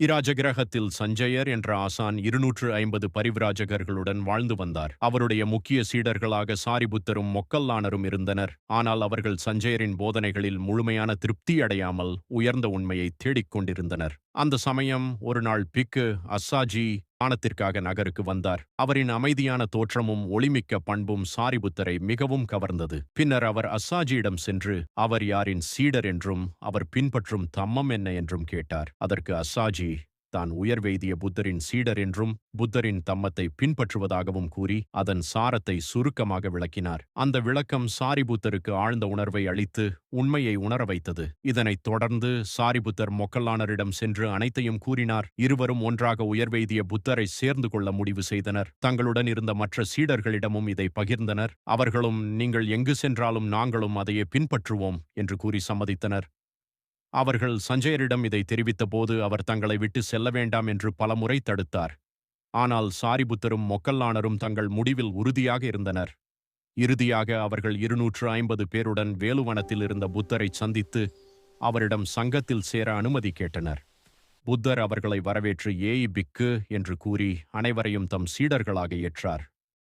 இராஜகிரகத்தில் சஞ்சயர் என்ற ஆசான் 250 பரிவிராஜகர்களுடன் வாழ்ந்து வந்தார். அவருடைய முக்கிய சீடர்களாக சாரிபுத்தரும் மொக்கல்லானரும் இருந்தனர். ஆனால் அவர்கள் சஞ்சயரின் போதனைகளில் முழுமையான திருப்தி அடையாமல் உயர்ந்த உண்மையை தேடிக் கொண்டிருந்தனர். அந்த சமயம் ஒரு நாள் பிக்கு அஸ்ஸாஜி ஞானத்திற்காக நகருக்கு வந்தார். அவரின் அமைதியான தோற்றமும் ஒளிமிக்க பண்பும் சாரிபுத்தரை மிகவும் கவர்ந்தது. பின்னர் அவர் அஸ்ஸாஜியிடம் சென்று அவர் யாரின் சீடர் என்றும் அவர் பின்பற்றும் தம்மம் என்ன என்றும் கேட்டார். அதற்கு அஸ்ஸாஜி தான் உயர்வெய்திய புத்தரின் சீடர் என்றும் புத்தரின் தம்மத்தை பின்பற்றுவதாகவும் கூறி அதன் சாரத்தை சுருக்கமாக விளக்கினார். அந்த விளக்கம் சாரிபுத்தருக்கு ஆழ்ந்த உணர்வை அளித்து உண்மையை உணர வைத்தது. இதனைத் தொடர்ந்து சாரிபுத்தர் மொக்கல்லானரிடம் சென்று அனைத்தையும் கூறினார். இருவரும் ஒன்றாக உயர்வெய்திய புத்தரை சேர்ந்து கொள்ள முடிவு செய்தனர். தங்களுடன் இருந்த மற்ற சீடர்களிடமும் இதை பகிர்ந்தனர். அவர்களும் நீங்கள் எங்கு சென்றாலும் நாங்களும் அதையே பின்பற்றுவோம் என்று கூறி சம்மதித்தனர். அவர்கள் சஞ்சயரிடம் இதை தெரிவித்தபோது அவர் தங்களை விட்டு செல்ல வேண்டாம் என்று பலமுறை தடுத்தார். ஆனால் சாரிபுத்தரும் மொக்கல்லானரும் தங்கள் முடிவில் உறுதியாக இருந்தனர். இறுதியாக அவர்கள் 250 பேருடன் வேலுவனத்தில் இருந்த புத்தரை சந்தித்து அவரிடம் சங்கத்தில் சேர அனுமதி கேட்டனர். புத்தர் அவர்களை வரவேற்று ஏய் பிக்கு என்று கூறி அனைவரையும் தம் சீடர்களாக ஏற்றார்.